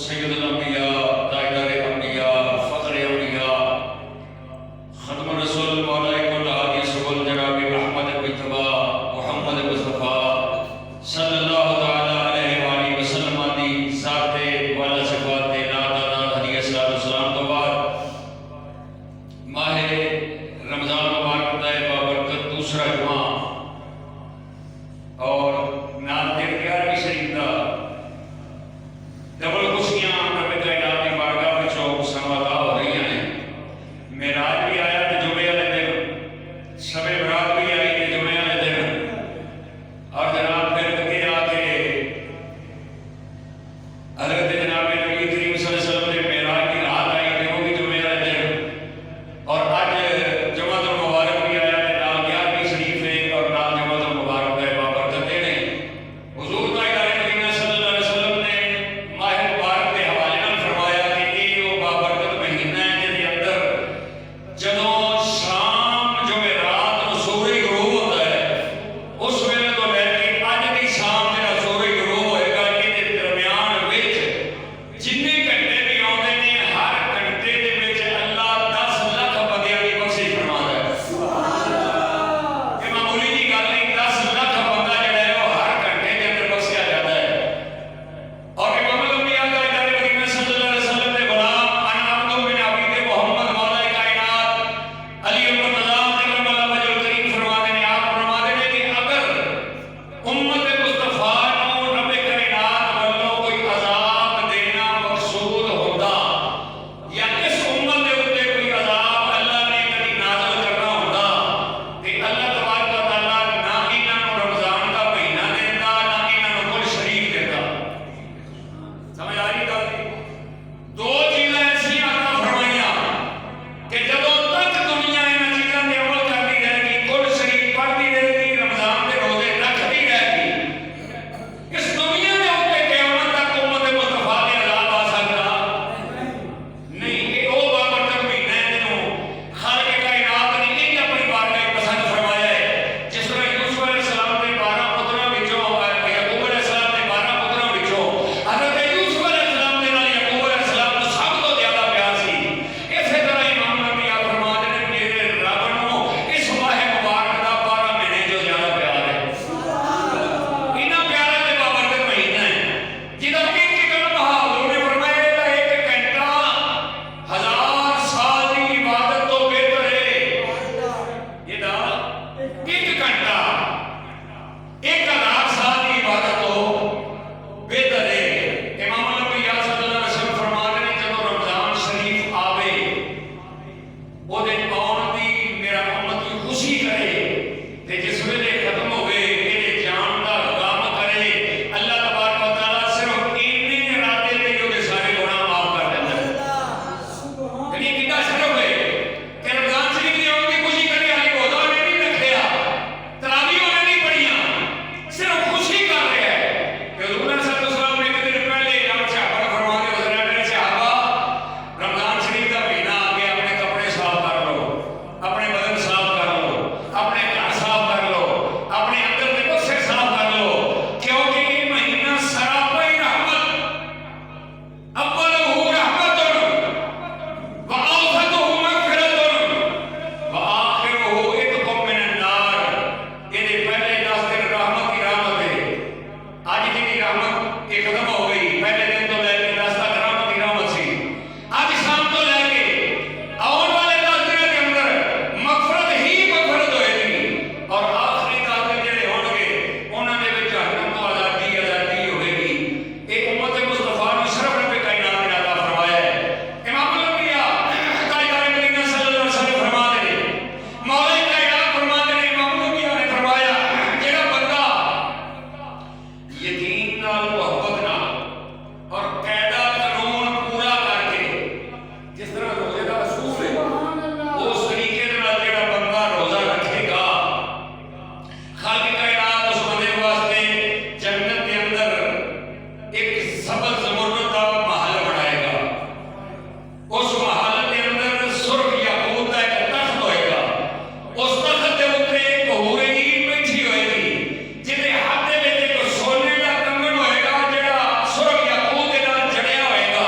सैयदुल अंबिया, ताजदार अंबिया, फख्र अंबिया, खत्म रसूल मौला कुल हादी सुबुल जनाब अहमद मुज्तबा मुहम्मद मुस्तफा सल्लल्लाहु तआला अलैहि व आलिहि वसल्लम दी ज़ाते वाला सिफाते नादाना हदीस सलाम तो बाद माह रमज़ान मुबारक दा बाबरकत दूसरा जुमा और नाल 11वीं शरीफ दा डबल कुर्सियां रब कायनात की बारगाह विचों समाता हो रही हैं। मेराज भी आया तो जुमे वाले दिन, शबे बरात भी आई तो जुमे वाले दिन, और जनाब फिर के आके हज़रत जनाब नबी करीम सल्लल्लाहु अलैहि वसल्लम ने मेराज की रात आई तो वो भी जुमे वाले दिन, और अज जुमातुल मुबारक भी आया तो नाल 11वीं शरीफ है और नाल जुमातुल मुबारक है बाबरकत देने हुजूर ताजदार मदीना सल्लल्लाहु अलैहि वसल्लम ने माह मुबारक के हवाले नाल फरमाया कि ये वो बाबरकत महीना है जिसके अंदर जदों शाम जुमे रात को सूरज गुरूब होता है उस वेले तो लैके अज की शाम मेरा सूरज गुरूब होएगा कि दरम्यान विच जिन्ने घंटे भी आउंदे ने हर घंटे दे विच अल्लाह 10 लाख बंदियां दी बख्शिश फरमांदा है। सुभान अल्लाह, ये मामूली जी गल नहीं, 10 लाख बंदा जिहड़ा है वो हर घंटे के अंदर बख्शिया जाता है। और इमामुल अंबिया ताजदार मदीना सल्लल्लाहु अलैहि वसल्लम के गुलाम अना अब्दुल बिन अबीद मोहम्मद मौला कायनात अली मुर्तज़ा करमल्लाहु वजहुल करीम फरमाते ने, आप फरमाते ने कि अगर उम्मत मुस्तफा नूं रब कायनात वल्लों कोई अजाब देना मकसूद होंदा या इस उम्मत दे उत्ते कोई अजाब अल्लाह ने कदी नाज़िल करना होंदा ते अल्लाह तबारक व तआला ना इन्हां नूं रमज़ान दा महीना देंदा ना इन्हां नूं कुल शरीफ देंदा। समझ आ रही गल? दो चीज़ां ऐसियां अता फरमाइयां कि जदों तक दुनिया इन्हां चीज़ां ते अमल करती रहेगी, कुल शरीफ पढ़ती रहेगी, रमज़ान के रोजे रखती रहेगी, इस दुनिया के उत्ते क़यामत तक उम्मत मुस्तफा दे अज़ाब आ सकदा नहीं। ये वो बाबरकत महीना है जिन्हों खालिक कायनात ने इंज अपनी बारगाह पसंद फरमाया है। जिस तरह यूसुफ अलैहिस्सलाम के 12 पुत्रों विचों याकूब अलैहिस्सलाम के 12 पुत्रों विचों हज़रत यूसुफ अलैहिस्सलाम दे नाल याकूब अलैहिस्सलाम नूं सब तो ज़्यादा प्यार सी, इसे तरह इमाम नबी फरमाते ने मेरे रब नूं इस माह मुबारक दा 12 महीने जो ज़्यादा प्यार है। इन्ना प्यारा ते बाबरकत महीना है जिहदा एक लम्हा हुजूर ने फरमाया था एक घंटा 1000 साल की इबादत तो बेहतर है। इहदा एक घंटा 1000 साल की इबादत तो बेहतर है। इमाम नबी सल्लल्लाहु अलैहि वसल्लम फरमाते ने जदों रमज़ान शरीफ आवे ओदे आउण दी मेरा उम्मत की खुशी करे ते जिस वेले खत्म होवे मेरे जान दा गम करे, अल्लाह तबारक व तआला सिर्फ इन्ने इरादे ते ओदे सारे गुनाह माफ कर देंदा है। यानी कितना शरफ है कि रमज़ान शरीफ दी आउण दी खुशी करे, हाली रोज़ा ने नहीं रखिया, तरावीह ने नहीं पढ़ियां, सिर्फ खुशी कर रहा है कि हुजूर सल्लल्लाहु अलैहि वसल्लम ने एक दिन पहले इमाम सहाबा को फरमाते हुए मेरे सहाबा रमज़ान शरीफ का महीना आ गया, अपने कपड़े साफ कर लो, अपने बदन साफ कर लो, अपने घर साफ कर लो, अपने अंदर के बक्से साफ कर लो, क्योंकि ये महीना सरापा ही रहमत अव्वलुहु रहमतुन व औसतुहु मग़फ़िरतुन व आखिरुहु इत्क़ुम मिनन नार। इहदे पहले 10 दिन रहमत ही रहमत है। आज जिहदी रहमत ये खत्म हो गई, पहले दिन तो लेके 10 तक रहमत ही रहमत सी, आज शाम तो लेके आने वाले 10 दिनों के अंदर मग़फ़िरत ही मग़फ़िरत होएगी और आखिरी 10 दिन जिहड़े होणगे उन्हां दे विच जहन्नम तो आज़ादी आज़ादी होएगी। एक उम्मत मुस्तफा नूं शरफ रब कायनात ने अता फरमाया है। इमामुल अंबिया ताजदार मदीना सल्लल्लाहु अलैहि वसल्लम फरमाते ने, मौला कायनात फरमाते ने, इमामुल अंबिया ने फरमाया जेड़ा बंदा यकीन नाल मोहब्बत नाल और कायदा कानून पूरा करके जिस तरह रोजे का असूल है उस तरीके दे नाल जेड़ा बंदा रोजा रखेगा, खालिक कायनात उस बंदे वास्ते जन्नत के अंदर एक सबज़ ज़मुर्द का महल बनाएगा। उस महल के अंदर सुर्ख याकूत का एक तख्त होएगा, उस तख्त के उत्ते एक हूरे ईन बैठी होएगी जिहदे हाथ दे विच एक सोने का कंगन होएगा जेड़ा सुर्ख याकूत दे नाल जड़िया होएगा।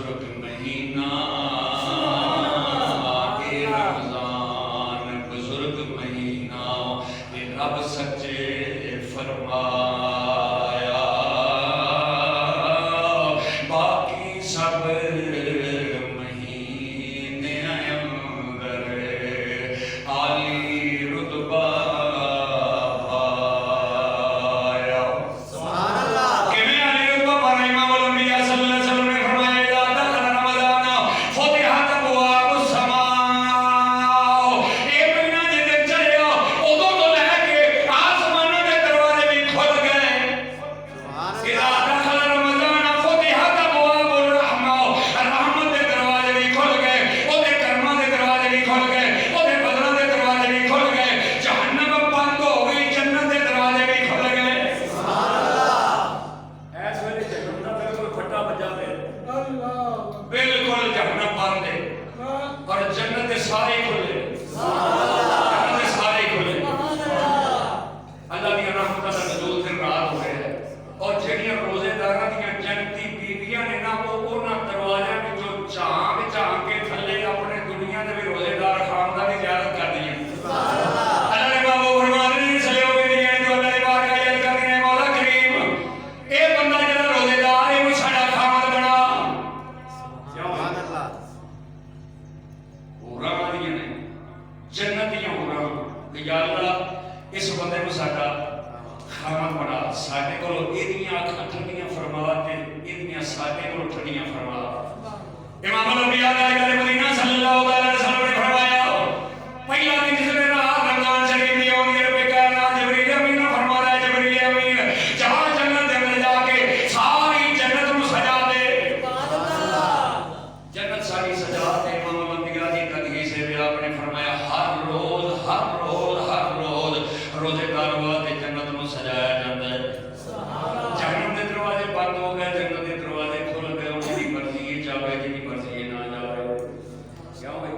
बुजुर्ग महीना ए रमजान बुजुर्ग महीना ये रब सच्चे फरमाया बाकी सब महीने अंदर आली रुतबा पाया। किवें आली रुतबा पाया? इमाम अल-अंबिया सल्लल्लाहु अलैहि वसल्लम ने फरमाया इज़ा दखल रमज़ान फुतिहत अबवाबुस समा। ये महीना जिदे चढ़िया उदों तो लैके आसमानों के दरवाजे भी खुल गए। इज़ा दखल रमज़ान फुतिहत अबवाबुर रहमा, रहमत के दरवाजे भी खुल गए, ओदे करमां के दरवाजे भी खुल गए, ओदे बदलां के दरवाजे भी खुल गए, जहन्नम बंद हो गई, जन्नत के दरवाजे भी खुल गए। ऐस वेले जहन्नम दा बिल्कुल फटा बजा पे बिल्कुल जहन्नम बंद है और जन्नत के सारे खुले, जन्नत के सारे खुले। अल्लाह दी रहमत दा नज़ूल दिन रात हो रहा है और ਜਿਹੜੀਆਂ रोजेदारां ਦੀਆਂ जन्नती बीवियां ने ना वो उन्हां दरवाज़िਆਂ ਵਿੱਚੋਂ ਝਾਂਕ ਝਾਂਕ के थल्ले अपने दुनिया दे भी रोजेदार खानदान की ज़ियारत करदियां। अल्लाह ने बाबू फरमाते हैं सले हो गई जो अल्लाह की बात का याद करनी है मौला करीम ए बंदा जेड़ा रोजेदार है वो साडा खामद बना। होरां वालियां ने जन्नत दियां होरां कि या अल्लाह इस बंदे को साडा खामद बना, साडे कोल इहदियां अखां ठंडियां फरमा ते इहदियां साडे कोल ठंडियां फरमा। इमाम अल-अंबिया ने मदीना सल्लल्लाहु अलैहि वसल्लम ने फरमाया पहला दिन जिसने रात रमजान शरीफ दी होनी है रब्बे कायनात जिब्रील अमीन ने फरमाया जिब्रील अमीन जा जन्नत दे अंदर जाके सारी जन्नत नु सजा दे। जन्नत सारी सजा दे। इमाम अल-अंबिया दी हदीस है आपने फरमाया हर रोज रोजेदार वास्ते जन्नत नु सजाया जाता है। जहन्नम के दरवाजे बंद हो गए, जन्नत के दरवाजे खुल गए, उनकी मर्जी है जावे जिहदी मर्जी है ना जावे। क्या भाई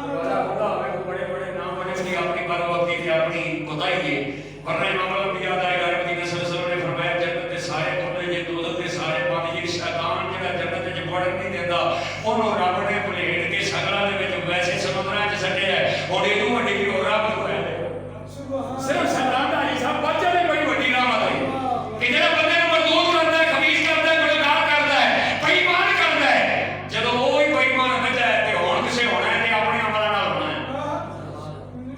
दरवाजा खुला होवे तो बड़े बड़े नाम बने उसकी अपनी बदबख्ती थी अपनी कोताही है। वरना इमाम अल-अंबिया दा मदीना सल्लल्लाहु अलैहि वसल्लम ने फरमाया जन्नत के सारे खुले जे दोज़ख के सारे बंद जे शैतान जेड़ा जन्नत विच वड़न नहीं देंदा ओनू रब ने भुलेट के शकलां दे विच वैसे समुद्रां च सट्टिया है। हुण इदू वड्डी भी हो रब को है सिर्फ शैतान दा हिसाब बच्चे ने बड़ी वड्डी रहमत है कि जेड़ा बंदे नूं मजदूर करदा है, खबीस करदा है, गुनाहगार करदा है, बेईमान करदा है, जदों वो ही बेईमान बचा है ते हुण किसे होना है ते अपने अमलां नाल होना है।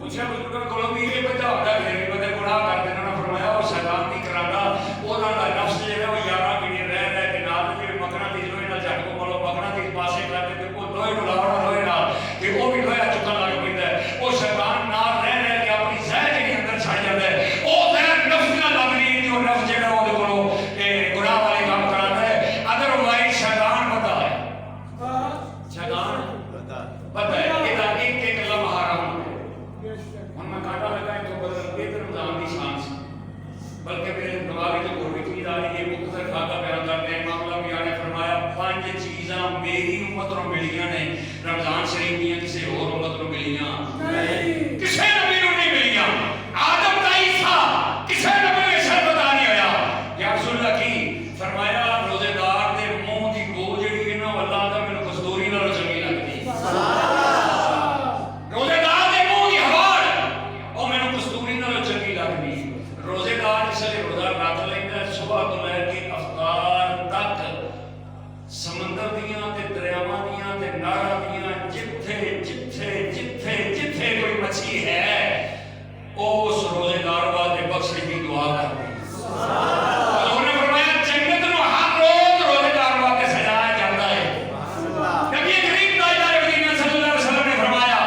पूछा बुजुर्गां कोलों भी ये बचा होंदा फिर भी बंदे गुनाह करदे ने। उन्होंने फरमाया वो शैतान नहीं करांदा, उहदा दा नफ्स जिहड़ा वो 11 महीने रह के नाल जिवें मकना दी लोहे नाल झट को मलो मकना दी पासे करदे ते वो लोहे नूं लावणा लोहे नाल ते वो भी लोहा चुकन लग पैंदा है। वो शैतान नाल रह के अपनी ज़हर जिहड़ी अंदर छड़ जांदा है, वो ज़हर नफ्स नाल लगदी है जो नफ्स जिहड़ा ओहदे कोलों गुनाह वाले काम करांदा है। अदरवाइज शैतान पता है, शैतान पता है इहदा एक एक लम्हा हराम है। हुण मैं कांटा लगा इत्थों बदल के रमजान की शान सी, बल्कि मेरे दिमाग में होर भी चीज़ आ रही है। मुख्तसर खाका बयान करते हैं इमाम अल-अंबिया ने फरमाया 5 चीज़ां मेरी उम्मत नूं मिलियां ने रमजान शरीफ दियां किसी होर उम्मत नूं मिलियां नहीं, किसी नबी नूं नहीं मिलियां। आदम दा ईसा किसी नबी नूं इस पता नहीं होया। या रसूलुल्लाह की फरमाया रोजेदार दे मुंह दी बो जिहड़ी है ना अल्लाह दा मैनूं कस्तूरी नालों चंगी लगदी। रोजेदार दे मुंह दी हवा ओ मैनूं कस्तूरी नालों चंगी लगदी। रोजेदार जिसले रोजा रख लैंदा सुबह तो लैके अफ्तार तक समंदर दियां ते दरियावां दियां ते नारां दियां जिथे जिथे जिथे जिथे कोई मछली है उस रोजेदार वास्ते बख्शिश की दुआ करदी। उन्होंने फरमाया जन्नत नूं हर रोज रोजेदार वास्ते सजाया जाता है। नबी करीम ताजदार मदीना सल्लल्लाहु अलैहि वसल्लम ने फरमाया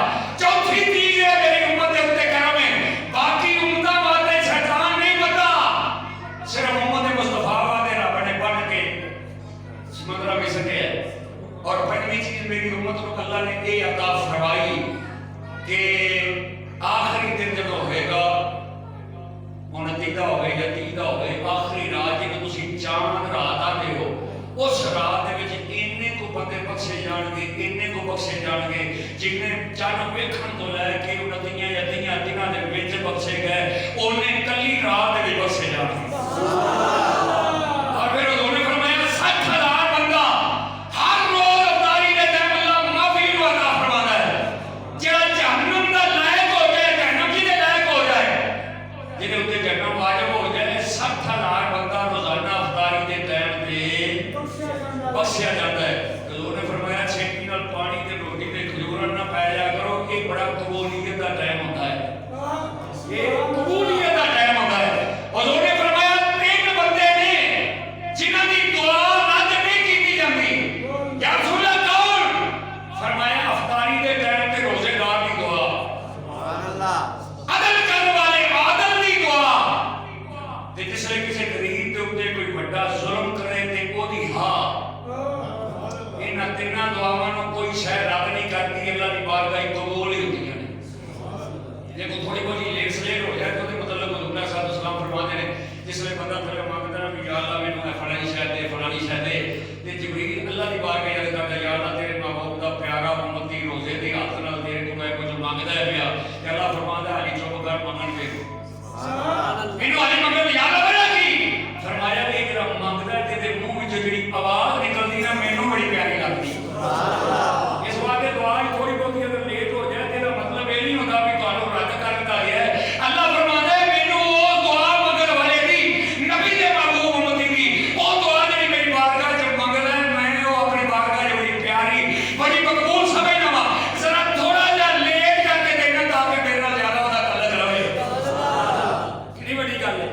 चौथी चीज है मेरी उम्मत के उत्ते करम है, बाकी उम्मतां वास्ते शैतान नहीं बता, सिर्फ उम्मत मुस्तफा वास्ते रब ने बन के समंदर में सके। और 5वीं चीज मेरी उम्मत को अल्लाह ने ये अता फरमाई कि आखिरी दिन जब होएगा 29 हो गए या 30 हो गए आखिरी रात जिन्हें तुसी चांद रात आते हो उस रात दे विच इन्ने को बंदे बख्शे जाणगे, इन्ने को बख्शे जाणगे जिन्हें चंद वेखण तो लैके 29 या 30 दिनां दे विच बख्शे गए ओने कली रात दे विच बख्शे जाणगे। और फिर उन्होंने फरमाया 60,000 बंदा हर जाता है। हजूर ने फरमाया छेती नाल पानी ते रोटी ते खजूर ना पै जाया करो, ये बड़ा कबूलियत का टाइम होता है, ये कबूलियत का टाइम होता है। हजूर ने फरमाया तीन बंदे ने जिन्हां दी दुआ रद्द नहीं की जाती। या रसूल अल्लाह कौन? फरमाया अफ्तारी दे टाइम ते रोजेदार दी दुआ, सुभान अल्लाह, अदल करने वाले आदल दी दुआ। ते जिसले किसी गरीब के उत्ते कोई बड़ा जुल्म करे ते ओदी हां, इन्हां तिन्हां दुआवां नूं कोई शय रद्द नहीं करती, अल्लाह दी बारगाह कबूल ही होंदियां ने। जे कोई थोड़ी बहुत लेट सलेट हो जाए तो मतलब हजूर साहब सलाम फरमाते हैं, जिसले बंदा थले मांगदा ना भी या अल्लाह मैनूं फलानी शय दे, फलानी शय दे, ते जिबरील अल्लाह दी बारगाह याद करदा, या अल्लाह तेरे महबूब दा प्यारा उम्मती रोजे दे हाथ नाल तेरे को मैं कुछ मांगदा है पिया, ते अल्लाह फरमांदा है चुप कर मंगण दे, इन्हू अली मंगण दी याद आवे की। फरमाया ये जरा मंगदा है ते मुंह विच जेड़ी आवाज निकलदी ना मैनूं बड़ी प्यारी लगदी। इस वास्ते दुआ थोड़ी बहुत अगर लेट हो जाए तो मतलब ये नहीं होता भी तुहानू रद्द कर दिता गया है। अल्लाह फरमांदा है मैनूं वो दुआ मंगण वाले दी, नबी दे महबूब उम्मती दी वो दुआ जेड़ी मेरी बारगाह च मंगदा है, मैं वो अपनी बारगाह च बड़ी प्यारी बड़ी मकबूल समझदा वां। जरा थोड़ा जिहा लेट करके देखना ताकि मेरे नाल ज्यादा ओहदा तल्लुक रहे। कितनी बड़ी गल है।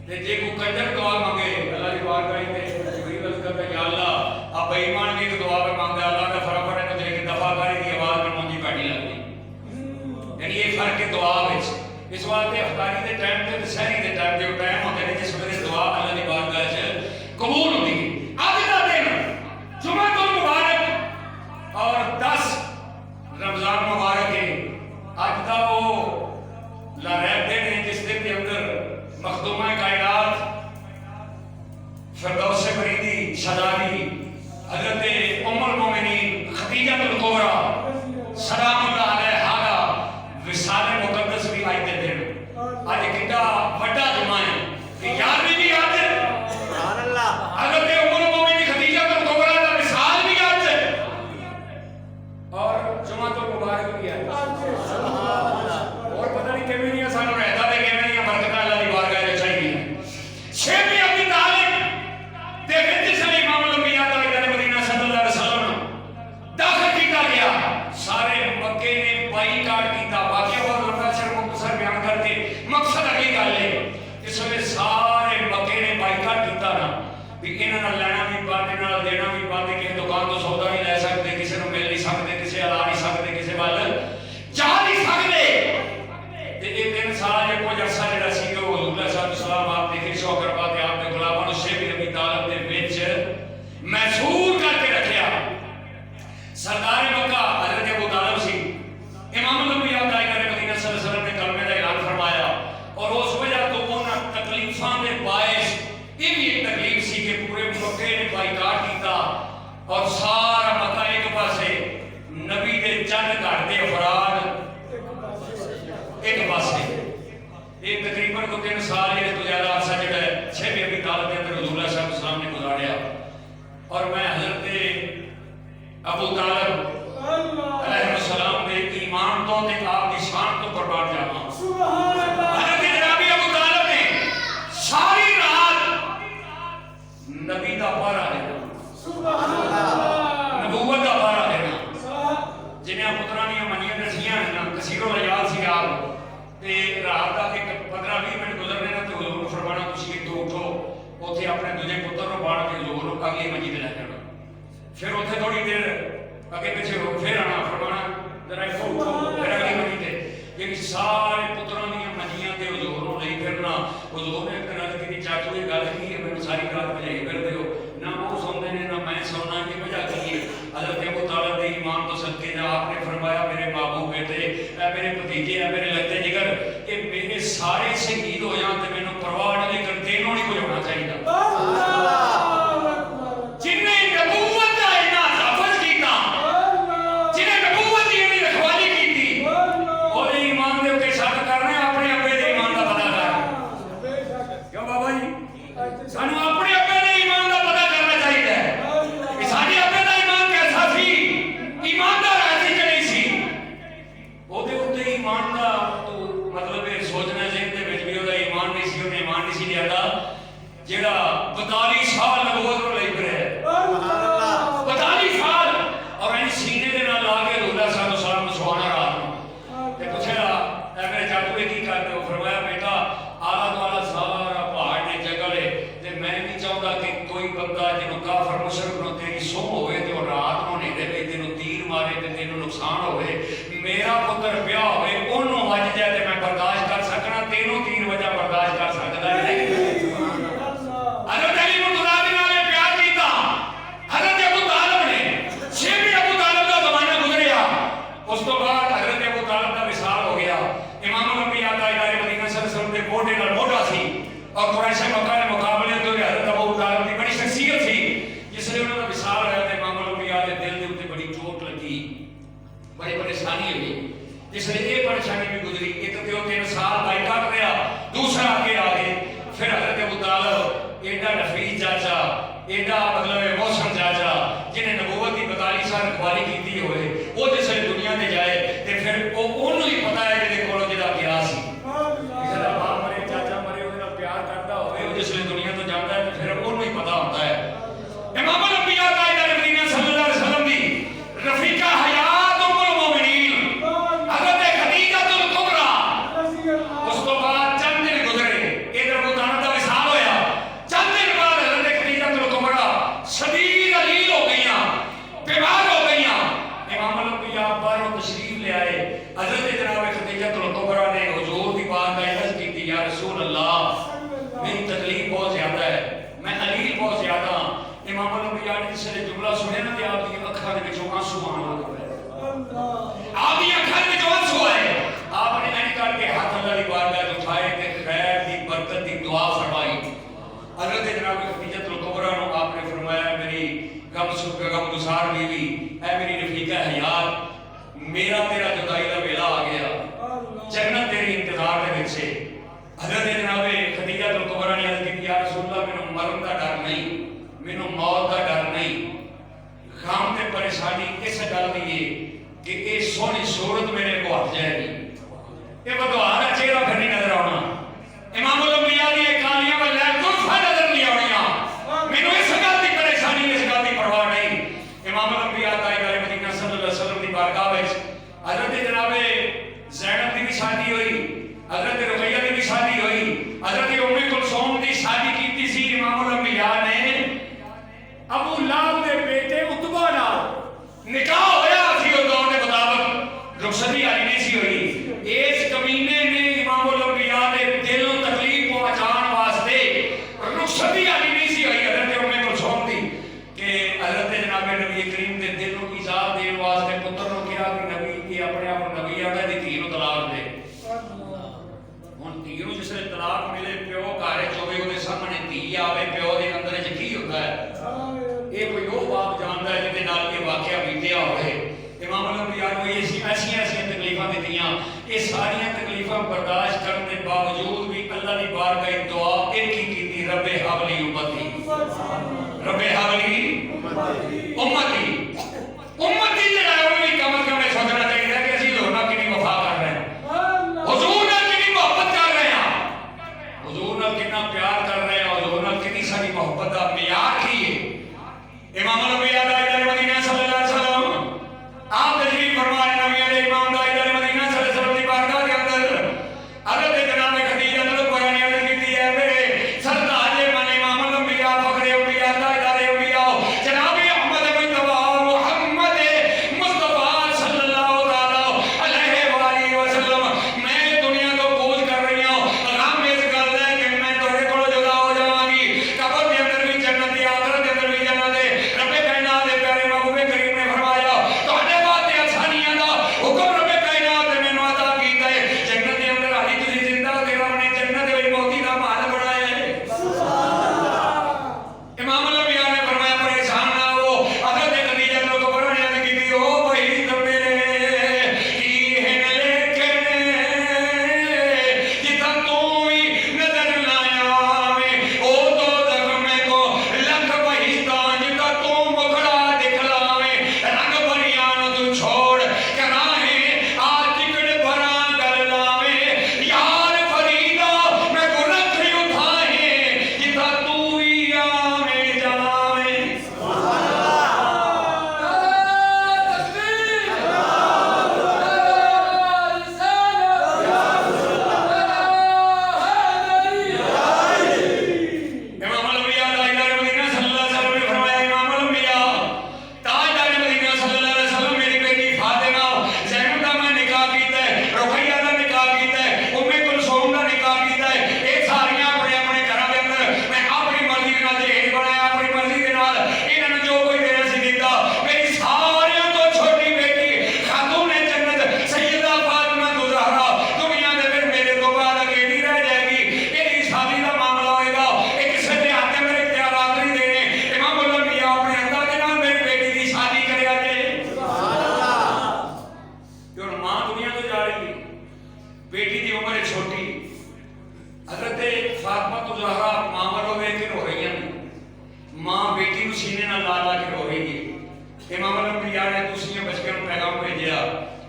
ते जे कोई कंजर दुआ मंगे अल्लाह दी बारगाह ते जिबरील अर्ज़ करदा या अल्लाह आ बेईमान की दुआ पे मांगदा, अल्लाह का फरमान है कि दफा करे दी आवाज में मुंजी बैठी लगदी। यानी ये फर्क है दुआ विच। इस वास्ते अफ्तारी दे टाइम ते सहरी दे टाइम जो टाइम होंदे ने जिस वेले दुआ अल्लाह दी बारगाह च कबूल होंदी है। अज दा दिन जुमातुल मुबारक और 10 रमजान मुबारक है। अज दा वो लारैब दिन है जिस दिन के अंदर मखदूमा कायनात फिरदौस बरीदी शदानी हजरत उम्मुल मोमिनीन खदीजा बिन कुबरा सलामुल्लाह अलैहा का विसाल मुकद्दस भी आज दे दिन। आज कितना बड़ा जुमा है कि 11वीं भी आज, सुभान अल्लाह, हजरत उम्मुल मोमिनीन खदीजा बिन कुबरा का विसाल भी आज और जुमातुल मुबारक भी आज, सुभान अल्लाह। और पता नहीं किवें नहीं सानू रहता ते किवें नहीं बरकत अल्लाह दी बारगाह च चाहिए। 6वीं अबी तालिब ते विच सही इमाम लंबिया दा मदीना सल्लल्लाहु अलैहि वसल्लम दाखिल किया गया। सारे मक्के ने बाईकाट किया। वाकया बहुत लंबा सर मुख्तसर बयान करके मकसद अगली गल है, जिस वे सारे मक्के ने बाईकाट किया ना भी इन्हां नाल लेना भी बंद, इन्हां नाल देना भी बंद, किसी दुकान तो सौदा नहीं लै सकते, किसी को मिल नहीं सकते, किसी अला नहीं सकते, किसी वाल जा नहीं सकते। ते ये 3 साल जो कुछ अरसा जिहड़ा सी वो हजूर साहब सलाम आप देखी शौकर बात आपने गुलामां नूं शेख अबी तालिब दे विच महसूर करके रखिया। सरदार मक्का हजरत अबू तालिब सी, इमाम लंबिया ताजदार मदीना सल्लल्लाहु अलैहि वसल्लम ने कलमे का ऐलान फरमाया और उस वजह तो उन्हां तकलीफां दे बायस ये भी एक तकलीफ सी कि पूरे मक्के ने बाईकाट किया और सारा मक्का एक पासे, नबी दे चंद घर दे अफराद एक पासे। ये तकरीबन को 3 साल या तो ज्यादा अरसा जो है 6वीं अबी तालिब के अंदर हजूर साहब सलाम ने गुजारिया। और मैं हजरत अबू तालिब अलैहिस्सलाम दे ईमान तो ते आप दी शान तो कुर्बान जावां। सुभान अल्लाह। हजरत जनाबी अबू तालिब ने सारी रात नबी दा पहरा देना, सुभान अल्लाह, नबूवत दा पहरा देना। जिन्हें पुत्रां दी मनियां दसियां ना कसीरो रियाज सी आप ते रात का एक 15-20 मिनट गुजरने ना तो हजूर फरमाना तुसीं इत्थों उठो, उत्थे अपने दूजे पुत्र नूं बांध के हजूर अगली मंजी ते लै जाना, फिर उत्थे थोड़ी देर अगे पीछे हो फिर आना, फरमाना जरा इत्थों उठो, फिर अगली मंजी ते। ये सारे पुत्रां दी मंजियां ते हजूर नूं नहीं फिरना। हजूर ने एक रात की चाचू ये गल की है मैनूं सारी रात भजाई फिरदे हो, ना वो सुनते ने ना मैं सुनना, की वजह की है? हजरत अबू तालिब दे ईमान तो सदके जा आपने फरमाया मेरे महबूब बेटे, मेरे भतीजे है, मेरे लगते जिगर, ये मेरे सारे शहीद हो जान ते मैनूं परवाह नहीं, लेकिन तेनों नहीं कुछ होना चाहिए। जिन्हें नबूवत का इन्ना लफ्ज़ कीता, जिन्हें नबूवत की इन्नी रखवाली कीती, ओदे ईमान दे उत्ते शक करने, अपने अब्बे दे ईमान दा पता कर। क्यों बाबा जी, सानू अपने अब्बे दे ईमान दा पता करना चाहिए कि साडे अब्बे दा ईमान कैसा सी, ईमानदार है कि नहीं सी। ओदे उत्ते ईमान दा नुकसान होवे, मेरा पुत्र ब्याह होवे ओनू वज जाए ते मैं बर्दाश्त कर सकना, तेनों 3 वजह बर्दाश्त कर सकदा नहीं। हज़रत अली मुतलाब नाल प्यार कीता, हज़रत अबू तालिब ने शेबी अबू तालिब दा ज़माना गुजरिया, उस तो बाद हज़रत अबू तालिब दा विसाल हो गया। इमाम नबी आता इदारे मदीना सल्लल्लाहु अलैहि वसल्लम दे मोढे नाल मोढा सी और कुरैश मक्का दे मुकाबले तो हज़रत अबू तालिब दी बड़ी शख्सियत थी। जिसले उन्हां दा विसाल होया ते इमाम नबी दे दिल दे उत्ते बड़ी चोट लगी, बड़ी परेशानी हुई। जिसले ये परेशानी भी गुजरी, एक तो 3 साल बाइकाट रहा, दूसरा आगे आ गए। फिर हज़रत अबू तालिब एडा नफीस चाचा, एडा मतलब मौसम चाचा जिन्हें नबूवत की 42 साल रखवाली की होए, वो जिसले दुनिया में जाए तो फिर ओनू ही पता है जिहदे कोल जिहदा क्या सी। जिसदा बाप मरे, चाचा मरे, उहदा प्यार करदा होवे, वो जिसले दुनिया तो जाता है तो फिर ओनू ही पता होता है। इमाम नबी ताजदार मदीना सल्लल्लाहु अलैहि वसल्लम दी रफीका हयात उम्मुल मोमिनीन हज़रत खदीजतुल कुबरा, उस तो बाद चंद दिन गुजरे, इधर अबू तालिब दा विसाल होया, चंद दिन बाद हज़रत खदीजतुल कुबरा शदीद अलील हो गईयां, बीमार हो गईयां। इमाम नबी बाहरों तशरीफ ले आए, हज़रत जनाब खदीजतुल कुबरा ने हुजूर दी बात का अर्ज की, या रसूल अल्लाह मेरी तकलीफ बहुत ज्यादा है, मैं अलील बहुत ज्यादा। इमाम नबी ने जिसने जुमला सुने ना, आपकी अखां दे विचों आंसू आने लग पे, आपकी अखां दे विचों आंसू आए। आपने ऐन करके हाथ अल्लाह की बारगाह में उठाए ते खैर दी बरकत दी दुआ फरमाई। हज़रत जनाब खदीजतुल कुबरा को आपने फरमाया, मेरी गमगुसार बीवी, ऐ मेरी रफीका हयात, मेरा तेरा जुदाई का वेला आ गया, जन्नत तेरी इंतजार दे विच है। हज़रत जनाब खदीजतुल कुबरा ने अर्ज़ की, या रसूल अल्लाह मैनूं मरण का डर नहीं, मैनूं मौत का डर नहीं, गम ते परेशानी इस गल दी है कि ये सोहनी सूरत मेरे को हट जाएगी, ये बदवा का चेहरा फिर नहीं नजर आना, इमाम अंबिया दी कालियां वल्लै जुल्फां नजर नहीं आउणियां, मैनूं इस गल दी परेशानी, इस गल दी परवाह नहीं। इमाम अंबिया ताजदार मदीना सल्लल्लाहु अलैहि वसल्लम दी बारगाह विच हज़रत जनाब ज़ैनब दी भी शादी हुई, हज़रत रुकैया दी भी शादी हुई, हज़रत उम्मे कुलसूम दी शादी कीती सी। इमाम अंबिया ने अबू लाहब दे बेटे उतबा नाल निकाह होया सी, उस दौर के मुताबिक रुखसती आली नहीं सी हुई। इस कमीने ने इमाम अंबिया दे दिलों तकलीफ पहुंचाने वास्ते रुखसती आली नहीं सी हुई हज़रत उम्मे कुलसूम दी कि हज़रत जनाब नबी करीम दे दिलों की इजाजत देने वास्ते पुत्र को कहा कि नबी की अपने आप नबी आदा दी धी नूं तलाक दे। हुण धी नूं जिसले तलाक मिले, प्यो घर च होवे, उहदे सामने धी आवे, प्यो दे अंदर च की हुंदा है, ये कोई वो बाप जानता है जिहदे नाल ये वाकया बीतिया होवे। इमाम अंबिया को ऐसियां तकलीफां दित्तियां, ये सारियां तकलीफां बर्दाश्त करने के बावजूद भी अल्लाह की बारगाह दुआ एक ही कीती, रब्बे हबली उम्मती, रब्बे हबली उम्मती। उम्मती जेड़ा है भी कम अज कम सोचना चाहिए कि असीं हुजूर नाल कितनी वफा कर रहे हैं, हुजूर नाल कितनी मोहब्बत कर रहे हैं, हुजूर नाल कितना प्यार कर रहे हैं, हुजूर नाल कितनी सारी मोहब्बत का मियार की है। इमाम नबी ताजदार मदीना सल्लल्लाहु अलैहि वसल्लम आप तशरीफ फरमा रहे, नबी दे इमाम ताजदार मदीना सल्लल्लाहु अलैहि वसल्लम दी बारगाह के अंदर हज़रत जनाब खदीजतुल कुबरा ने अर्ज़ की है, मेरे सरताज मन इमाम नबी फखरे अंबिया ताजदार अंबिया इमाम अल-अंबिया ने दूसरे बच्चे को पैगाम भेजा।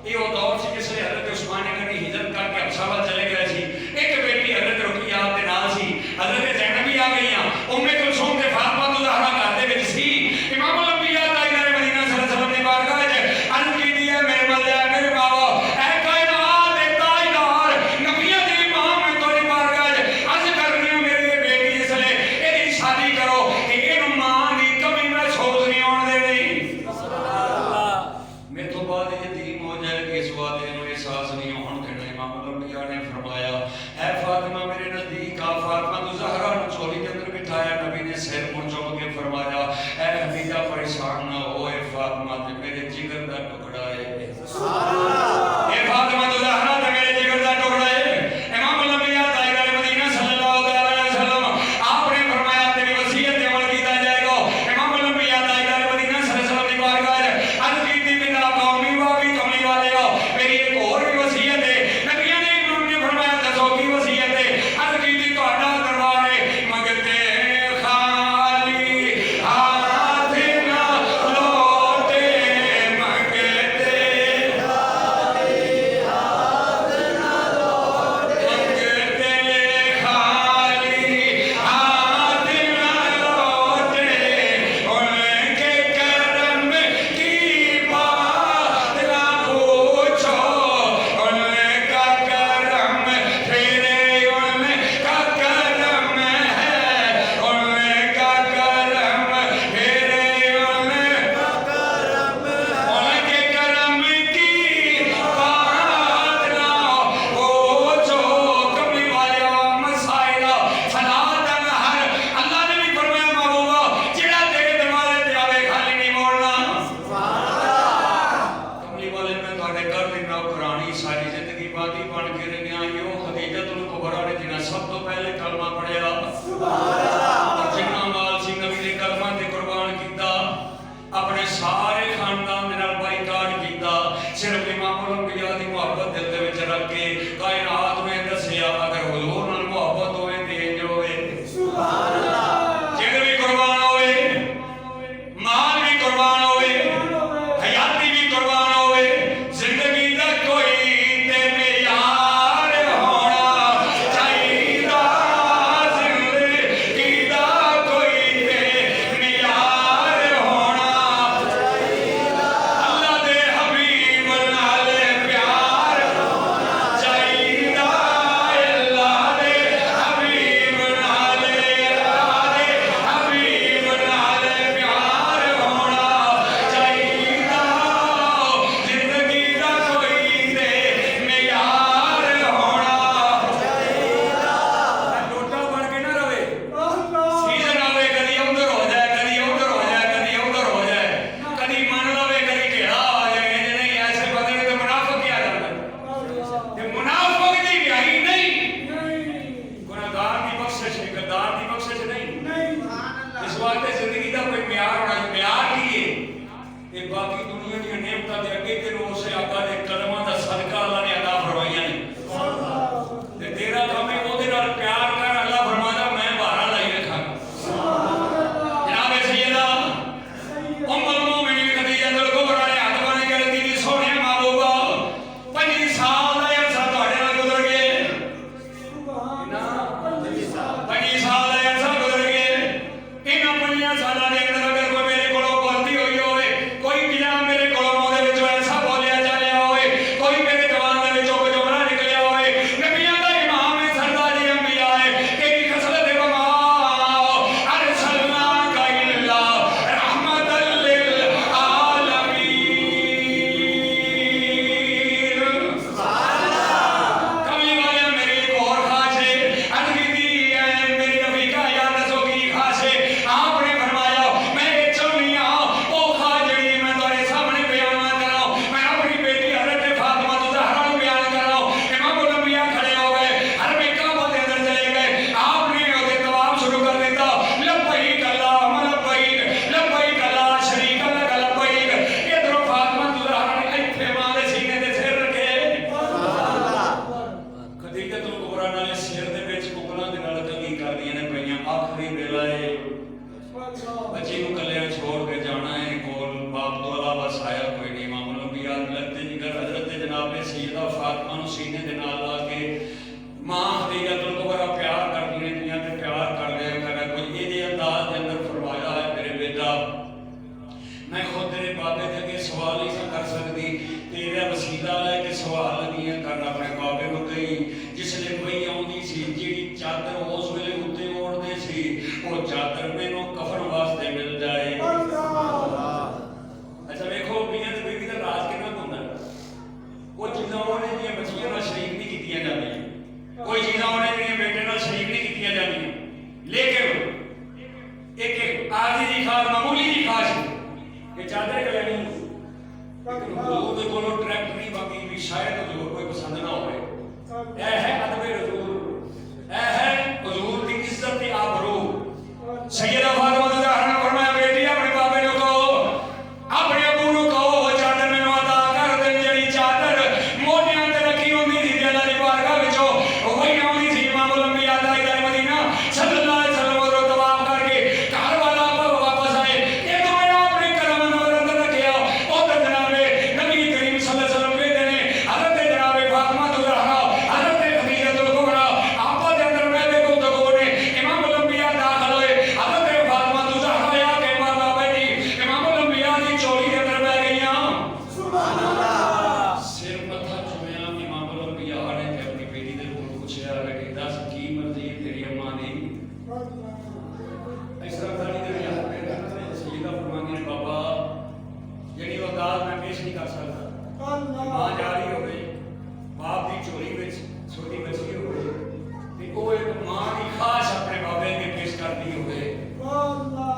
ये वो दौर से जिसने हजरत उस्मान ने हिजरत करके हबशा चले गए सी। एक बेटी हजरत रुकिया के नाल सी, हजरत ज़ैनब भी आ गई। उम्मे कुलसूम ते फातिमा तो ज़हरा घर दे विच सी। इमाम अल-अंबिया ताजदार मदीना सल्लल्लाहु अलैहि वसल्लम ने बारगाह च अर्ज़ की दी है, मेरे मौला मेरे बाबा ऐ कायनात दे ताजदार नबियां दे इमाम मैं तोरी बारगाह च अर्ज़ कर रही हूं, मेरी बेटी जिसले एदी शादी करो कि इहनू मां दी कमी महसूस नहीं होण देनी। मेरे तो बाद यतीम हो जाएगी, इस वादे में एहसास नहीं होने देना। इमाम अल-अंबिया ने फरमाया, ऐ फातिमा मेरे नजदीक आ। फातिमा तो ज़हरा ने चोली के अंदर बिठाया। नबी ने सिर मुंचोड़ के फरमाया, ऐ खदीजा परेशान ना हो, ए फातिमा ते मेरे जिगर दा टुकड़ा है। ए फातिमा तो ज़हरा ते मेरे जिगर दा टुकड़ा है। इमाम अल-अंबिया ताजदार मदीना सल्लल्लाहु अलैहि वसल्लम आपने फरमाया, तेरी वसीयत पे अमल किया जाएगा। इमाम अल-अंबिया ताजदार मदीना सल्लल्लाहु अलैहि वसल्लम की बारगाह च अर्ज़ की थी, बिना कौमी वाबी कमली वाले हो, मेरी एक और भी वसीयत है। नबियों ने इमाम ने फरमाया, दसो की वसीयत है? अर्ज़ की थी, ਤੁਹਾਡਾ दरबार है मंगते खाली हाथ ना लौटे, मंगते खाली हाथ ना लौटे, मंगते खाली हाथ ना लौटे, उनके करम की बात ना पूछो, उनका करम फिरे उनका करम है, उनका करम फिरे उनका करम है, उनके करम की बात ना पूछो। कमली वाले मसाइला सलातन हर अल्लाह ने भी फरमाया, महबूबा जेड़ा तेरे दरबारे ते आवे खाली नहीं मोड़ना। कमली वाले मैं ਤੁਹਾਡੇ घर ਦੀ नौकरानी सारी जिंदगी बादी बन के रहियां। यो खदीजतुल कुबरा ने जिन्हें सब तो पहले कलमा पढ़िया, और जिन्ना माल सी नबी ने कलमा ते कुर्बान किया, अपने सारे खानदान दे नाल बाईकाट किया। सिर्फ इमाम अल-अंबिया दी मुहब्बत दिल दे विच रख के कायनात में दसिया, अगर हुजूर नाल मुहब्बत होवे ते इंज होवे। जिगर भी कुर्बान होवे, माल भी कुर्बान होवे, हयाती भी कुर्बान होवे, जिंदगी दा कोई ते मियार होना चाहिदा, जिंदगी दा कोई ते मियार होना चाहिदा। अल्लाह जनाबे सैयदा फातिमा नूं सीने दे नाल ला के मां खदीजतुल कुबरा प्यार करदी रहिंदियां ते प्यार कर लिया करा कोई इहदे अंदाज दे अंदर फरमाया है मेरे बेटा मैं खुद तेरे बाबे दे अगे सवाल नहीं कर सकती तेरा वसीला लेके सवाल लगी है करना अपने बाबे को कही जिसले मई आउंदी सी जिहड़ी चादर उस वेले उत्ते ओढ़दे सी वो चादर मैनू कफन वास्ते मिल जाए। अच्छा देखो मियां ते बीवी दा राज कितना हुंदा वो चीज़ां उन्होंने जिहड़ियां बच्चियां नाल शरीक नहीं कीतियां जांदियां कोई चीज़ां उन्होंने जिहड़ियां बेटे नाल शरीक नहीं कीतियां जांदियां लेकिन एक आदि दी खास मामूली दी खास ये चादर कलैनी हजूर दे कोलों ट्रैक्टर नहीं बाकी भी शायद हजूर कोई पसंद ना होवे यह है अदब हजूर यह है हजूर की इज्जत की आबरू सैयदा फातिमा दा ज़हरा फरमाया बेटी अपने बाबे को कहो अपने अबू को कहो वो चादर मैनू अदा कर दे जेड़ी चादर मोढियां ते रखी हुंदी सी ते अल्लाह दी बारगाह विचों वही आउंदी सी इमामुल अंबिया ताजदार मदीना सल्लल्लाहु अलैहि वसल्लम वो तवाफ करके घर वाला वापस आए एक मैं अपने कदम नंबर अंदर रखिया उधर जनाबे नबी करीम सल्लल्लाहु अलैहि वसल्लम कहते ने हजरत जनाबे फातिमा दा ज़हरा हजरत खदीजतुल कुबरा आपा दे अंदर बैठे को तगोने इमामुल अंबिया दाखिल होए हजरत फातिमा दा ज़हरा या के बाबा जी इमामुल अंबिया दी चोली के अंदर बैठ गईयां सुभान अल्लाह सिर मथा चुमिया इमामुल अंबिया ने ते अपनी बेटी दे कोल पुछया कि दस की मर्जी तेरी अम्मा दी इस तरह सारी दे यार सैयदा फरमानी ने बाबा जेड़ी औकात मैं पेश नहीं कर सकता मां जा रही होवे बाप दी चोली विच छोटी बच्ची होवे ते ओ एक मां दी खास अपने बाबे के पेश करदी होवे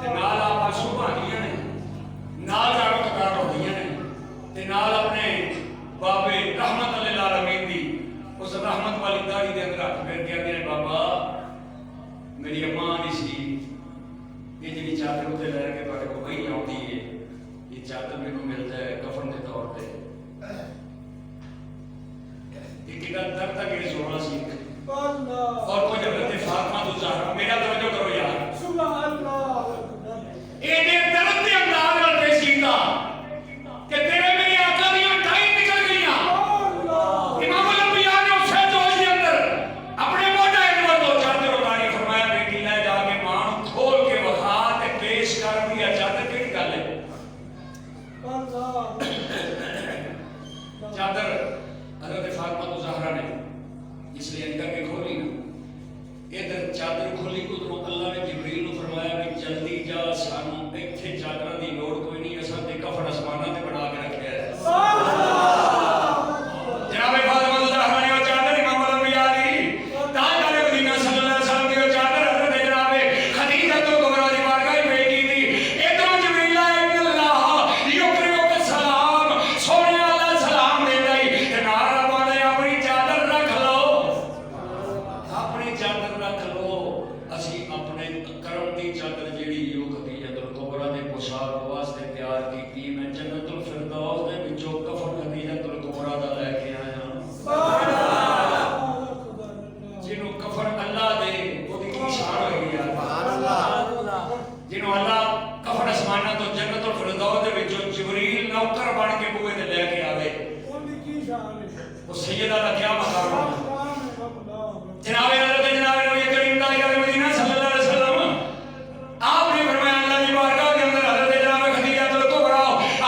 ते नाल आप सुभानियां ने नाल जानो तकार होंदियां ने ते नाल अपने बाबे रहमत लिल आलमीन दी उस रहमत वाली दाढ़ी दे अंदर हाथ फेर के आंदे ने बाबा मेरी अम्मा नहीं सी ये जी चादर उत्ते लैके तुहाडे कोल वही आउंदी है ये चादर मैनू मिल जाए कफन के तौर पे ये कितना दर्द तक ये सोना सी और कोई हजरत फातिमा तो ज़हरा मेरा तवज्जो करो यार सुभान अल्लाह ये दर्द के अंदाज नाल पेश कीता कि तेरे मेरे आका दी टाइम निकल गईयां इमामुल अंबिया ने उसे जोश के अंदर अपने मोटा इल्म तो चादर उतारी फरमाया बेटी ले जाके मां नूं खोल के वखा ते पेश कर दिया चादर केड़ी गल है चादर हजरत फातिमा तो ज़हरा ने इसलिए अंदर के खोली ना इधर चादर खोली उधरों अल्लाह ने जिब्रील नूं फरमाया कि जल्दी जा सानू इत्थे चादर दी लोड़ कोई नहीं असां ते कफन आसमानां ते बना के रखिया है जनाबे फातिमा तो ज़हरा ने वो चादर इमामुल अंबिया दी ताजदार मदीना सल्लल्लाहु अलैहि वसल्लम दी वो चादर हजरत जनाबे खदीजतुल कुबरा दी बारगाह भेजी दी इधरों जिब्रील अल्लाह युकरियो के सलाम सोने अल्लाह सलाम देंदा ही ते नाल रबाने अपनी चादर रख लो अपनी चादर रख लो असी अपने करम दी चादर जेड़ी यो खदीजतुल कुबरा दे पोशाक वास्ते तैयार कीती मैं जन्नतुल फिरदौस दे विचों कफन खदीजतुल कुबरा दा लेके आया सुभान अल्लाह जिन्हों कफन अल्लाह दे ओदी की शान होई यार सुभान अल्लाह जिन्हों अल्लाह कफन आसमानां तो जन्नतुल फिरदौस दे विचों जिब्रील नौकर बन के बूहे ते लेके आवे ओदी की शान है वो सैयदा दा क्या मकाम है जनाबे हजरत जनाबे नबी करीम ताजदार मदीना सल्लल्लाहु अलैहि वसल्लम आपने फरमाया अल्लाह की बारगाह के अंदर हजरत जनाबे खदीजतुल कुबरा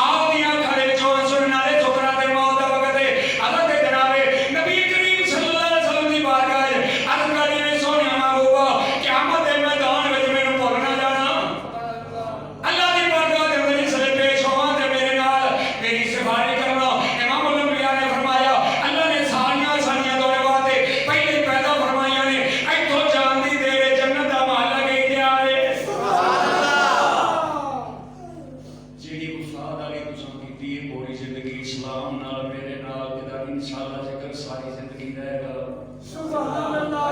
आप दी आंखां दे विचों सुनने वाले सुकरात मौत दा वक्त है हजरत जनाबे नबी करीम सल्लल्लाहु अलैहि वसल्लम दी बारगाह अर्ज करदी ने सोनिया महबूबा क़यामत दे मैदान विच मैनूं भुल ना जाना अल्लाह दी बारगाह के अंदर इसलिए पेश होवां ते मेरे नाल मेरी सिफारिश करना इमामुल अंबिया ने फरमाया अल्लाह ने सारियां सारियां दौरे वास्ते पहले पैदा फरमाइयां ने इत्थों जान दी देर जन्नत दा महल गई तैयार है सुभान अल्लाह जेड़ी वफादारी तुसां कीती है पूरी जिंदगी इस्लाम नाल मेरे नाल तेरा इंशाअल्लाह जिक्र सारी जिंदगी रहेगा सुभान अल्लाह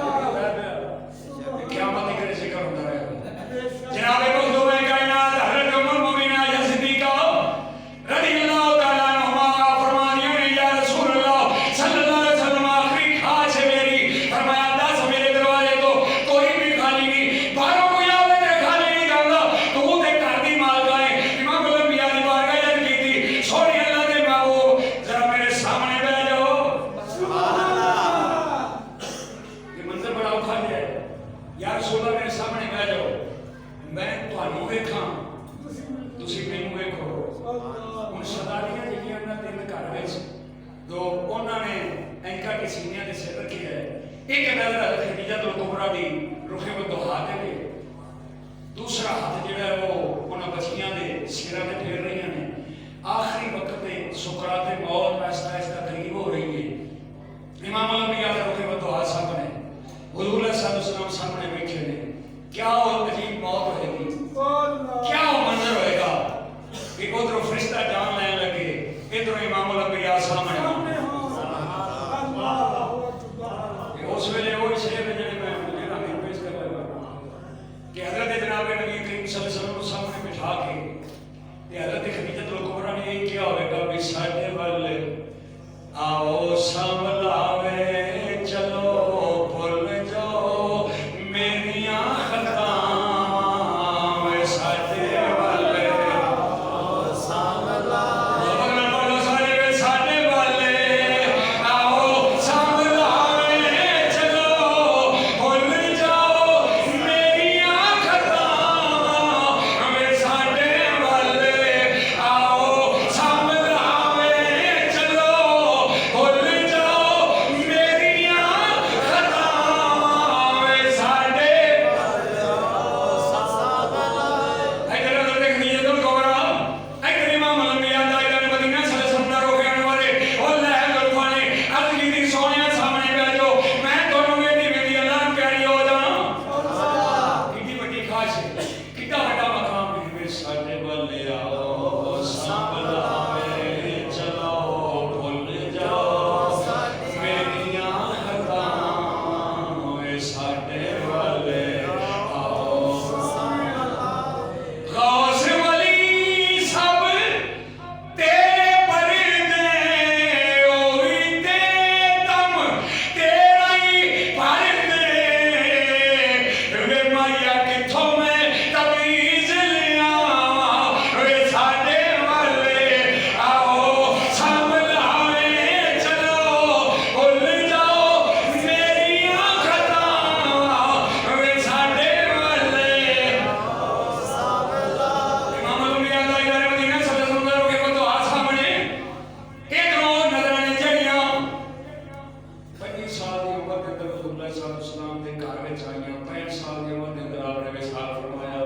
क़यामत तक जिक्र होता रहेगा जनाबे मखदूम कायनात हज़रत उम्मुल मोमिनीन आयशा सिद्दीका रज़ी अल्लाह तआला अन्हा फरमानियां ने या रसूल अल्लाह सल्लल्लाहु अलैहि वसल्लम आखिरी ख्वाहिश है मेरी फरमाया दस मेरे दरवाजे तो कोई भी खाली नहीं बाहरों कोई आवे ते खाली नहीं जांदा तू ते घर दी मालका है इमामुल अंबिया दी बारगाह की थी सोने अल्लाह दे महबूब जरा मेरे सामने बैठ जाओ घर में दो उन्होंने एंका के सीनिया के सिर रखी है। एक नजर खदीजा तो कुबरा दी रुखे को दुहा दे, दूसरा हाथ जो वो उन्होंने बच्चियां के सिरों में फेर रही ने। आखिरी वक्त में सुकराते मौत आहिस्ता आहिस्ता करीब हो रही है। इमाम अल-अंबिया के रुखे को दुहा सामने हुजूर सल्लल्लाहु सामने बैठे ने। क्या वो अजीब मौत होगी, क्या वो मंजर होएगा कि उधरों फरिश्ता जान लेने लगे, इधरों इमाम अल-अंबिया सामने। उस वेले वो शेर जिहड़े मैं पेश कर रहा कि हजरत जनाब नबी करीम सल्लल्लाहु अलैहि वसल्लम को सामने बिठा के हजरत खदीजतुल कुबरा ने यही किया होगा भी साडे वल आओ संभलावे चलो भुल जाओ मेरियां खताएं, साडे वल आओ संभलावे बोलो सारे साडे वल आओ संभलावे चलो भुल जाओ मेरियां खताएं, साडे वल आओ संभलावे चलो भुल जाओ मेरियां खताएं, साडे इधर उधर देखनी है तो कोबरा इधर इमाम अल-अंबिया दा इधर मदीना सल्लल्लाहु अलैहि वसल्लम वाले ओ ले गुलफाने अर्ज की सोनिया सामने बैठो, मैं दोनों बेटी मेरी अल्लाह प्यारी हो जाना। कितनी बड़ी खास है, कितना बड़ा मकाम है। वे साडे वाले आओ संभलावे चलो भुल जाओ मेरियां खताएं, साडे वाले आओ। गौस वली सब तेरे परदे ओई ते दम तेरा ही परदे, वे माया किथों मैं तमीज लिया, वे साडे वाले आओ संभलावे चलो भुल जाओ मेरियां खताएं, वे साडे वाले इमाम अल-अंबिया दा इधर मदीना सल्लल्लाहु अलैहि वसल्लम के दुआ सामने इधरों नजरां चढ़ियां। 25 साल की उम्र के अंदर रसूलुल्लाह सल्लल्लाहु अलैहि वसल्लम के घर में आईयां। 65 साल की उम्र के अंदर आपने विसाल फरमाया।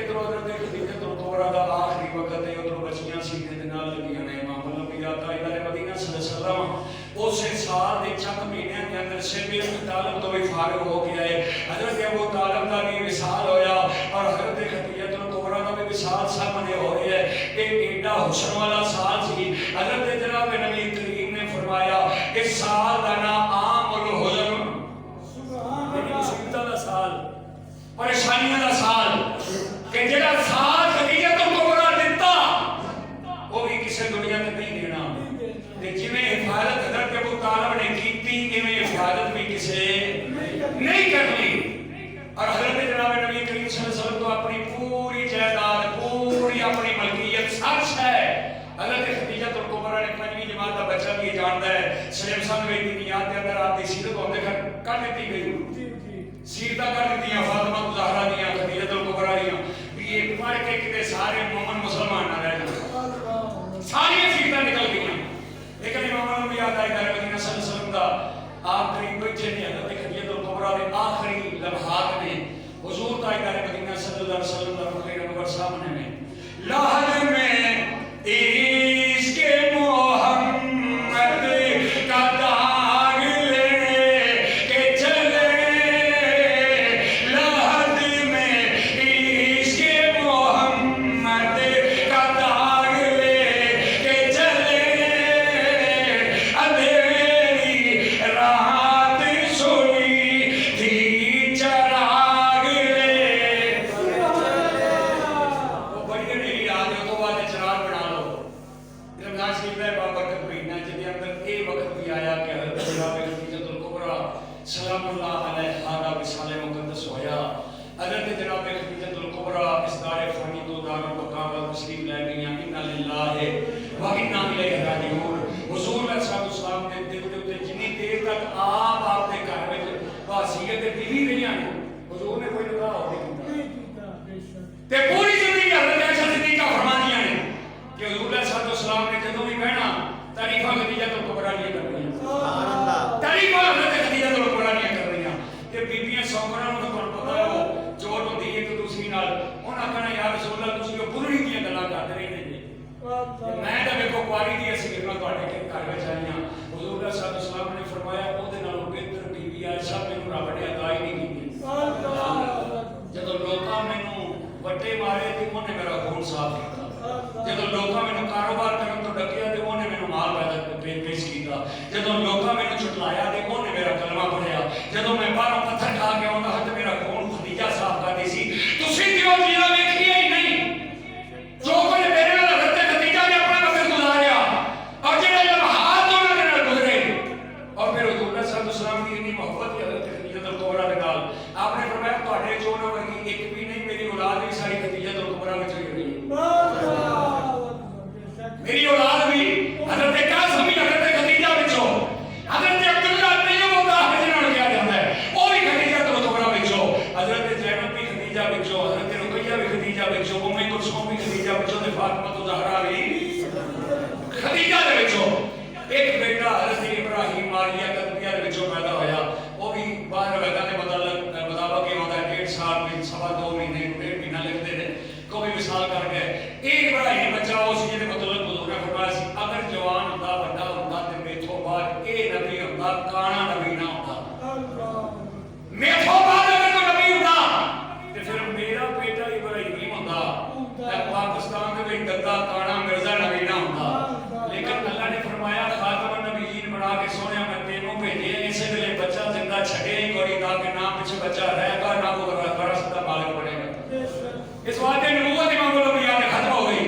इधरों उधर देख खदीजतुल कुबरा दा आखिरी वक्त है, उधरों बच्चियां सीने दे नाल लगियां ने। इमाम अल-अंबिया दा इधर मदीना सल्लल्लाहु अलैहि वसल्लम उस साल के चक महीनों के अंदर सिर्फ अबू तालिब तो भी फारिग हो गया है। हजरत अबू तालिब का भी विसाल होया और हजरत खदीजतुल कुबरा का भी विसाल सामने हो रहा है। एक एडा हुस्न वाला साल सी। हजरत जनाब नबी करीम ने फरमाया इस साल का नाम आमुल हुज़न, मुसीबतां दा साल, परेशानियां दा साल, कि जेड़ा साल खदीजतुल कुबरा दिता वो भी किसी दुनिया ते नहीं देना। ते जिवें हिफाजत हजरत अबू तालिब ने कीती इवें हिफाजत भी किसी नहीं करनी। और हजरत जनाब नबी करीम सल्लल्लाहु अलैहि वसल्लम को अपनी पूरी जायदाद पूरी अपनी मलकियत सच है। हजरत खदीजतुल कुबरा ने 5वीं जमात का बच्चा भी जानता है। सलेम साहब की दुनिया के अंदर आपकी सीरत होने कर दी गई, सीरत कर दी फातिमा ज़हरा दी खदीजतुल कुबरा दी भी ये पढ़ के किते सारे मोमन मुसलमान ना रह जाए, सारी सीरत निकल गई। लेकिन इमाम अल-अंबिया दा इधर मदीना सल्लल्लाहु अलैहि वसल्लम दा आप करीब बैठे ने। हजरत खदीजतुल कुबरा के आखिरी लम्हात में हुजूर दा इधर मदीना सल्लल्लाहु अलैहि वसल्लम दा रुखे अनवर सामने में लहर में इसके मोहम्मद का दाग लेके चले, लहर में इसके मोहम्मद का दाग लेके चले, अंधेरी रात सोनी थी चराग ले। वो बड़ी अंधेरी रात है तो बाद चराग बना लो। रमजान शरीफ है बाबरकत महीना जिसके अंदर ये वक्त भी आया कि हजरत जनाब खदीजतुल कुबरा सलामुल्लाह अलैहा दा विसाल मुकद्दस होया। हजरत जनाब खदीजतुल कुबरा इस दारे फ़ानी तो दारुल बका व तस्लीम ले गईयां। इन्ना लिल्लाहि व इन्ना इलैहि राजिऊन। हुजूर सल्लल्लाहु ने दिल दे उत्ते जिन्नी देर तक आप आपके घर में वासियत बीवी रहियां ने हुजूर ने कोई निकाह हो नहीं कीता ते पूरी जिंदगी हजरत आयशा सिद्दीका फरमादियां ने कि हुजूर सल्लल्लाहु सलाम ने जदों भी बहना तारीफा खदीजा तो कुबरा नहीं करनियां, तारीफा हज़रत खदीजा तो कुबरा नहीं करनियां। ते बीबियां सौकरां नूं तुहानूं पता है वो चोट होंदी है कि दूसरी नाल उन्हां कहना या रसूल अल्लाह तुसीं वो बुरी दियां गल्लां करदे रहंदे जी। मैं तो देखो कुआरी दी असीं गल्लां तुहाडे घर विच आईयां, हुजूर सल्लल्लाहु अलैहि वसल्लम ने फरमाया ओहदे नालों बेहतर बीवी आयशा मैनूं रब ने अता ही नहीं कीती। जदों लोकां मैनूं वट्टे मारे ते उन्हें मेरा खून साफ कीता, जदों लोकां मैनूं कारोबार करन तो डकिया ते उन्हें मैनूं माल पैदा पेश कीता, जदों लोकां मैनूं छुटलाया ते उन्हें मेरा कलमा पढ़िया, जदों मैं बाहरों पत्थर खा के आउंदा हा ते मेरा खून खदीजा साफ करदी सी। तुसीं दिओ जीना वेखिया ही नहीं जो कुछ मेरे नाल हज़रत खदीजा ने अपना वक्त गुजारिया और जेड़े लम्हात उन्हां दे नाल गुजरे और फिर हुजूर सल्लल्लाहु अलैहि वसल्लम की इतनी मोहब्बत है हज़रत खदीजा तुल कुबरा दे नाल। आपने फरमाया तुहाडे चों वर्गी एक भी नहीं, मेरी औलाद भी सारी खदीजा तुल कुबरा विच ही हुई है। मेरी औलाद भी हज़रत कासिम भी हज़रत खदीजा विचों, हज़रत अब्दुल्ला तैयब दा जिन्हां नूं कहा जांदा है वो भी खदीजा तुल कुबरा विचों, हज़रत ज़ैनब भी खदीजा विचों, हज़रत रुकैया भी खदीजा विचों, उम्मे कुलसूम भी खदीजा विचों ते फातिमा ज़हरा भी खदीजा दे विचों। एक बेटा हज़रत इब्राहिम मारिया कदमिया दे विचों पैदा होया, वो भी बाहर वैदा दे मुताबिक ही होंदा 1.5 साल में 2.5 महीने 1.5 महीना लगते हैं को भी विसाल कर गए। एक इब्राहिम बच्चा उस जिहदे मतलब हुजूर ने फरमाया सी अगर जवान हुंदा वड्डा हुंदा ते मेथों बाद ए नबी हुंदा काना नबी ना हुंदा, मेथों बाद अगर कोई नबी हुंदा ते फिर मेरा बेटा इब्राहिम हुंदा ते पाकिस्तान दे विच गद्दा काना मिर्जा नबी ना हुंदा। लेकिन अल्लाह ने फरमाया खातम नबीयीन बना के सोनिया मैं तेनों भेजे इस गले बच्चा जिंदा छड़े ही कोई ताकि ना पीछे बच्चा रहेगा ना वो बड़ा सदा मालिक बनेगा। इस वादे नबूवत इमामुल अंबिया ने खत्म हो गई।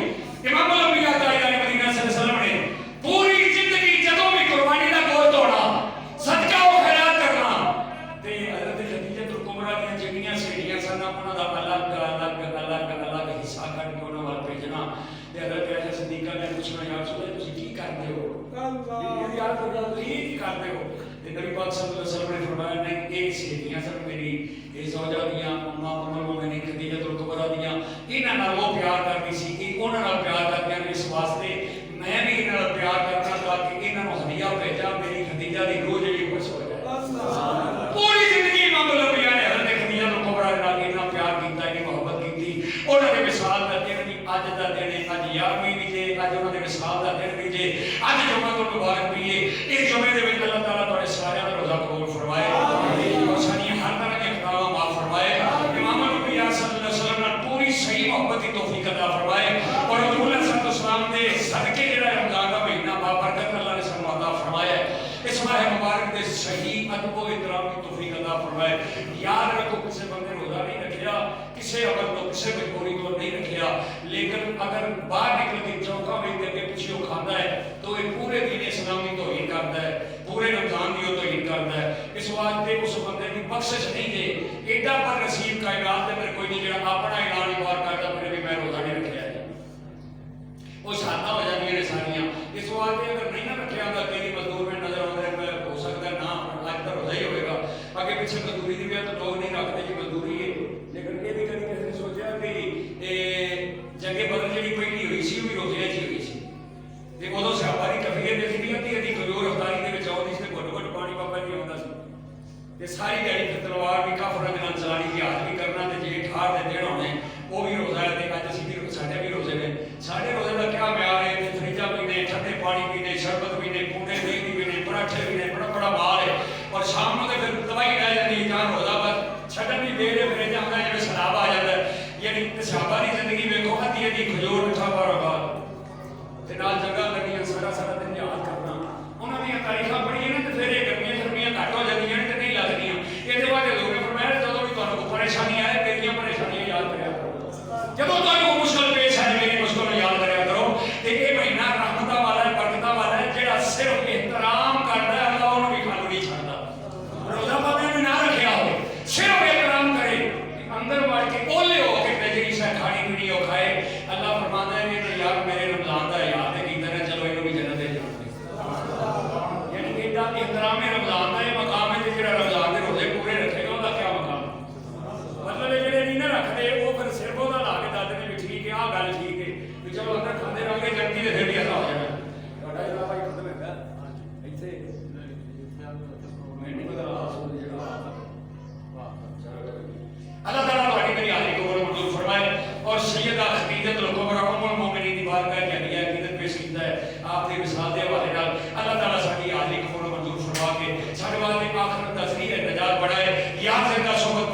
इमामुल अंबिया ताईदार मदीना सल्लल्लाहु अलैहि वसल्लम ने पूरी जिंदगी जदों भी कुर्बानी दा गोद तोड़ना सदका और खैरात करना ते हज़रत खदीजा तुल कुबरा दी जिन्नियां सहेलियां सन उन्हां दा अलग हिस्सा कट के उन्हां वाल भेजना ते हज़रत आयशा सिद्दीका ने पूछना या रसूल अल्लाह तुसीं की करदे हो, ये याद हो गया तुसीं की करदे हो ते नबी पाक सल्लल्लाहु अलैहि वसल्लम ने फरमाया नहीं ये सहेलियां सन मेरी ये ज़ौजा दियां उम्मा उम्मुल मोमिनीन खदीजा तुल कुबरा दियां इन्हां नाल वो प्यार करदी सी कि उन्हां नाल प्यार करदियां ने इस वास्ते मैं भी इन्हां नाल प्यार करना ताकि इन्हां नूं हदिया भेजा मेरी खदीजा दी रूह जेहड़ी खुश हो जाए। पूरी जिंदगी इमामुल अंबिया ने हज़रत खदीजा तुल कुबरा दे नाल इन्ना प्यार कीता इन्नी मोहब्बत कीती। उन्हां दे विसाल दा दिन भी अज दा दिन है, अज 11वीं भी जे, अज उन्हां दे विसाल दा दिन भी जे, अज जुम्मतुल मुबारक भी है। इस जुम्मे दे विच अल्लाह ताला तुहाडे सारियां दा रोज़ा कबूल फरमाए और सारियां हर तरह के खतावां माफ फरमाए। इमामुल अंबिया सल्लल्लाहु अलैहि वसल्लम नाल पूरी सही मोहब्बत दी तौफीक अता फरमाए और हुजूर सल्लल्लाहु अलैहि वसल्लम दे सदके जेड़ा रमजान दा महीना बाबरकत अल्लाह ने सानू अता फरमाया। इस माह मुबारक दे सही अदब व इहतराम की तौफीक अता फरमाए। याद रखो किसी बंदे रोज़ा नहीं रखिया, किसी अमल को किसी मजबूरी को नहीं रखिया, लेकिन अगर बाहर निकल के चौका में अगे पिछे खाता है तो ये पूरे दीन इस्लाम की तौहीन करता है, पूरे रमजान की तौहीन करता है। इस वास्ते उस बंदे की बख्शिश नहीं है एडा पर नसीब कायनात दे मेरे कोई नहीं जो अपना ऐलान बार करता फिर भी मैं रोज़ा नहीं रखिया वो शादा हो जाती ने सारियां। इस वास्ते अगर नहीं ना रखिया होंदा कई मजदूर में नजर आते हो सकता है ना अज तो रोज़ा ही होगा, अगे पिछले मजदूरी की वजह तो लोग नहीं रखते जी मजदूरी है। लेकिन ये भी कभी किसी ने सोचा कि जंगे बदल जी पहली हुई सी भी रोज़े जी